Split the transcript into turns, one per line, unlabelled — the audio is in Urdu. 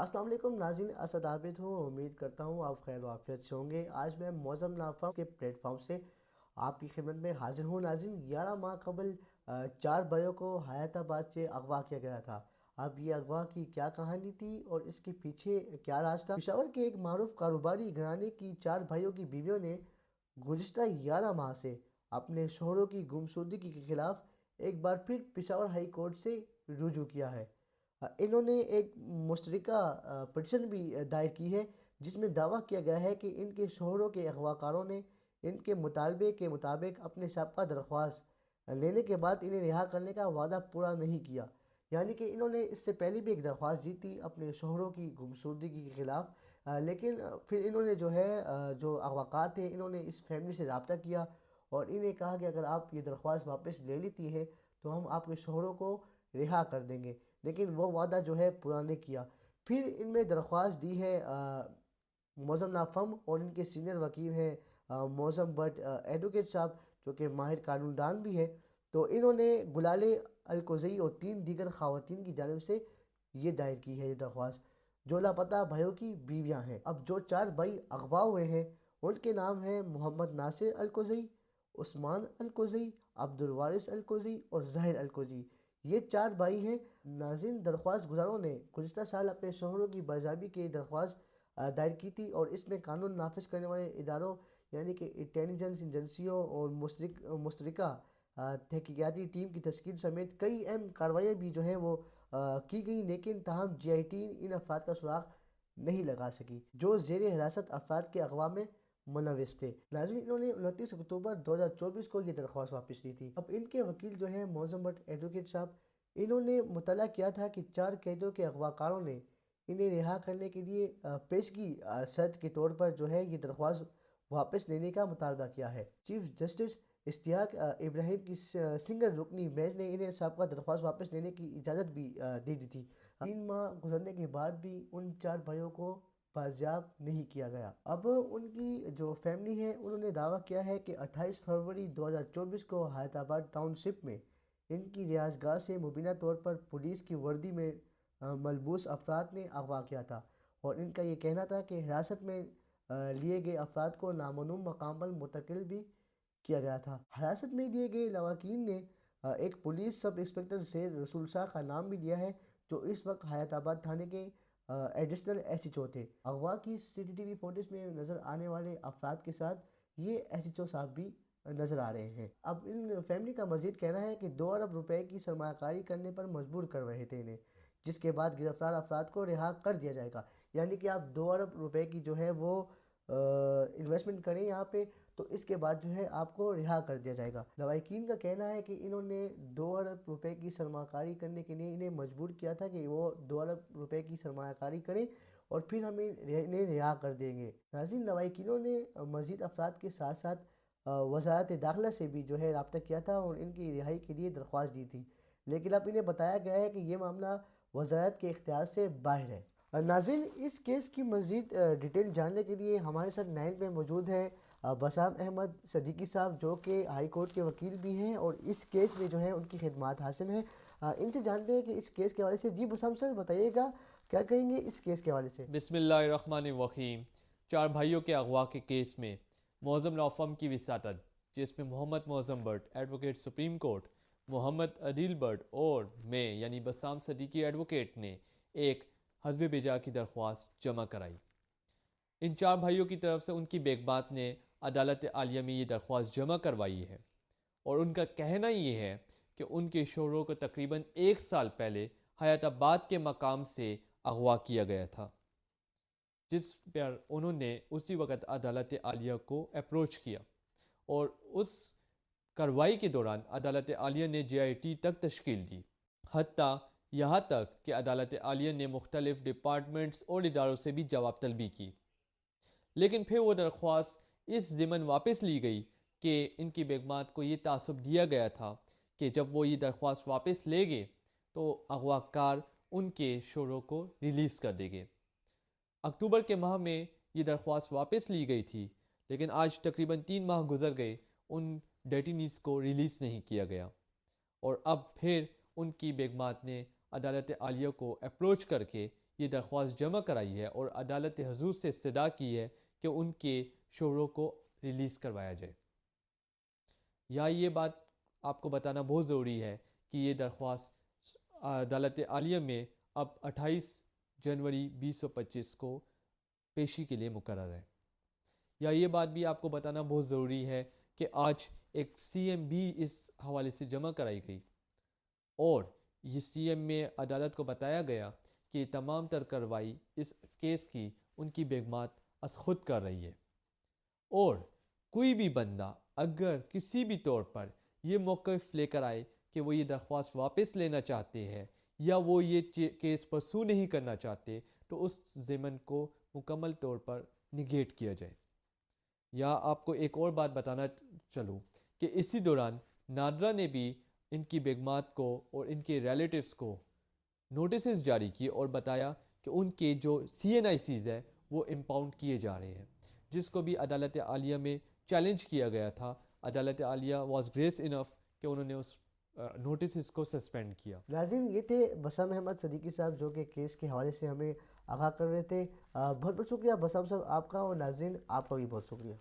السلام علیکم ناظرین، اسد عابد ہوں. امید کرتا ہوں آپ خیر و عافیت سے ہوں گے. آج میں موزم نافا کے پلیٹ فارم سے آپ کی خدمت میں حاضر ہوں. ناظرین، 11 ماہ قبل 4 بھائیوں کو حیات آباد سے اغوا کیا گیا تھا. اب یہ اغوا کی کیا کہانی تھی اور اس کے پیچھے کیا راز تھا؟ پشاور کے ایک معروف کاروباری گھرانے کی 4 بھائیوں کی بیویوں نے گزشتہ 11 ماہ سے اپنے شوہروں کی گمشدگی کے خلاف ایک بار پھر پشاور ہائی کورٹ سے رجوع کیا ہے. انہوں نے ایک مشترکہ پٹیشن بھی دائر کی ہے، جس میں دعویٰ کیا گیا ہے کہ ان کے شوہروں کے اغوا کاروں نے ان کے مطالبے کے مطابق اپنے سابقہ درخواست لینے کے بعد انہیں رہا کرنے کا وعدہ پورا نہیں کیا. یعنی کہ انہوں نے اس سے پہلے بھی ایک درخواست دی تھی اپنے شوہروں کی گمشدگی کے خلاف، لیکن پھر انہوں نے جو ہے جو اغوا کار تھے انہوں نے اس فیملی سے رابطہ کیا اور انہیں کہا کہ اگر آپ یہ درخواست واپس لے لیتی ہیں تو ہم آپ کے شوہروں کو رہا کر دیں گے، لیکن وہ وعدہ جو ہے پورا نہیں کیا. پھر ان میں درخواست دی ہے موزم نافم اور ان کے سینئر وکیل ہیں موزم بٹ ایڈوکیٹ صاحب، جو کہ ماہر قانون دان بھی ہے. تو انہوں نے گلالے الکوزئی اور 3 دیگر خواتین کی جانب سے یہ دائر کی ہے یہ درخواست، جو لاپتہ بھائیوں کی بیویاں ہیں. اب جو 4 بھائی اغوا ہوئے ہیں ان کے نام ہیں محمد ناصر الکوزئی، عثمان الکوزئی، عبد الوارث الکوزئی اور ظاہر الکوزئی. یہ 4 بھائی ہیں. ناظرین، درخواست گزاروں نے گزشتہ سال اپنے شوہروں کی بازیابی کی درخواست دائر کی تھی اور اس میں قانون نافذ کرنے والے اداروں یعنی کہ انٹیلیجنس ایجنسیوں اور مشترکہ تحقیقاتی ٹیم کی تشکیل سمیت کئی اہم کارروائیاں بھی جو ہیں وہ کی گئی، لیکن تاہم جی آئی ٹی ان افراد کا سراغ نہیں لگا سکی جو زیر حراست افراد کے اغوا میں ملوث تھے. ناظرین، انہوں نے 29 اکتوبر 2024 کو یہ درخواست واپس لی تھی. اب ان کے وکیل جو ہیں موزم بٹ ایڈوکیٹ صاحب، انہوں نے مطلع کیا تھا کہ 4 قیدیوں کے اغوا کاروں نے انہیں رہا کرنے کے لیے پیشگی شرط کے طور پر جو ہے یہ درخواست واپس لینے کا مطالبہ کیا ہے. چیف جسٹس اشتیاق ابراہیم کی سنگل رکنی بینچ نے انہیں سابقہ درخواست واپس لینے کی اجازت بھی دے دی تھی. 3 ماہ گزرنے کے بعد بھی ان 4 بھائیوں کو بازیاب نہیں کیا گیا. اب ان کی جو فیملی ہے انہوں نے دعویٰ کیا ہے کہ 28 فروری 2024 کو حیات آباد ٹاؤن شپ میں ان کی رہائش گاہ سے مبینہ طور پر پولیس کی وردی میں ملبوس افراد نے اغوا کیا تھا اور ان کا یہ کہنا تھا کہ حراست میں لیے گئے افراد کو نامعلوم مقام پر منتقل بھی کیا گیا تھا. حراست میں لیے گئے لواحقین نے ایک پولیس سب انسپکٹر سید رسول شاہ کا نام بھی لیا ہے، جو اس وقت حیات آباد تھانے کے ایڈیشنل ایس ایچ او تھے. اغوا کی سی ٹی وی فوٹیج میں نظر آنے والے افراد کے ساتھ یہ ایس ایچ او صاحب بھی نظر آ رہے ہیں. اب ان فیملی کا مزید کہنا ہے کہ 2 ارب روپے کی سرمایہ کاری کرنے پر مجبور کر رہے تھے انہیں، جس کے بعد گرفتار افراد کو رہا کر دیا جائے گا. یعنی کہ آپ 2 ارب روپے کی جو ہے وہ انویسٹمنٹ کریں یہاں پہ، تو اس کے بعد جو ہے آپ کو رہا کر دیا جائے گا. لواحقین کا کہنا ہے کہ انہوں نے 2 ارب روپے کی سرمایہ کاری کرنے کے لیے انہیں مجبور کیا تھا کہ وہ 2 ارب روپے کی سرمایہ کاری کریں اور پھر ہم انہیں رہا کر دیں گے. ناظرین، لواحقینوں نے مزید افراد کے ساتھ ساتھ وزارت داخلہ سے بھی جو ہے رابطہ کیا تھا اور ان کی رہائی کے لیے درخواست دی تھی، لیکن اب انہیں بتایا گیا ہے کہ یہ معاملہ وزارت کے اختیار سے باہر ہے. ناظرین، اس کیس کی مزید ڈیٹیل جاننے کے لیے ہمارے ساتھ لائن پہ موجود ہے بسام احمد صدیقی صاحب، جو کہ ہائی کورٹ کے وکیل بھی ہیں اور اس کیس میں جو ہے ان کی خدمات حاصل ہیں. ان سے جانتے ہیں کہ اس کیس کے حوالے سے. جی بسام سر، بتائیے گا کیا کہیں گے اس کیس کے حوالے سے؟
بسم اللہ الرحمن الرحیم. 4 بھائیوں کے اغوا کے کیس میں معظم لاء فرم کی وساطت، جس میں محمد معظم but advocate supreme court, Muhammad Adeel but اور میں یعنی بسام صدیقی ایڈوکیٹ نے ایک حسب بجا کی درخواست جمع کرائی. ان 4 بھائیوں کی طرف سے ان کی بیگمات نے عدالت عالیہ میں یہ درخواست جمع کروائی ہے اور ان کا کہنا یہ ہے کہ ان کے شوہروں کو تقریباً 1 سال پہلے حیات آباد کے مقام سے اغوا کیا گیا تھا، جس پر انہوں نے اسی وقت عدالت عالیہ کو اپروچ کیا اور اس کارروائی کے دوران عدالت عالیہ نے جے آئی ٹی تک تشکیل دی، حتیٰ یہاں تک کہ عدالت عالیہ نے مختلف ڈپارٹمنٹس اور اداروں سے بھی جواب طلبی کی. لیکن پھر وہ درخواست اس ضمن واپس لی گئی کہ ان کی بیگمات کو یہ تعصب دیا گیا تھا کہ جب وہ یہ درخواست واپس لے گے تو اغوا کار ان کے شوہروں کو ریلیز کر دے گے. اکتوبر کے ماہ میں یہ درخواست واپس لی گئی تھی، لیکن آج تقریباً 3 ماہ گزر گئے، ان ڈیٹینیز کو ریلیز نہیں کیا گیا اور اب پھر ان کی بیگمات نے عدالت عالیہ کو اپروچ کر کے یہ درخواست جمع کرائی ہے اور عدالت حضور سے استدعا کی ہے کہ ان کے شوہروں کو ریلیز کروایا جائے۔ یا یہ بات آپ کو بتانا بہت ضروری ہے کہ یہ درخواست عدالت عالیہ میں اب 28 جنوری 2025 کو پیشی کے لیے مقرر ہے۔ یا یہ بات بھی آپ کو بتانا بہت ضروری ہے کہ آج ایک سی ایم بھی اس حوالے سے جمع کرائی گئی اور یہ سی ایم میں عدالت کو بتایا گیا کہ تمام تر کارروائی اس کیس کی ان کی بیگمات از خود کر رہی ہے، اور کوئی بھی بندہ اگر کسی بھی طور پر یہ موقف لے کر آئے کہ وہ یہ درخواست واپس لینا چاہتے ہیں یا وہ یہ کیس پرسو نہیں کرنا چاہتے تو اس ضمن کو مکمل طور پر نگیٹ کیا جائے۔ یا آپ کو ایک اور بات بتانا چلوں کہ اسی دوران نادرا نے بھی ان کی بیگمات کو اور ان کے ریلیٹیوز کو نوٹسز جاری کیے اور بتایا کہ ان کے جو سی این آئی سیز ہے وہ امپاؤنڈ کیے جا رہے ہیں، جس کو بھی عدالت عالیہ میں چیلنج کیا گیا تھا۔ عدالت عالیہ واز گریس انف کہ انہوں نے اس نوٹسز کو سسپینڈ کیا۔
ناظرین، یہ تھے بسام احمد صدیقی صاحب جو کہ کیس کے حوالے سے ہمیں آگاہ کر رہے تھے۔ بہت بہت شکریہ بسام صاحب آپ کا، اور ناظرین آپ کا بھی بہت شکریہ۔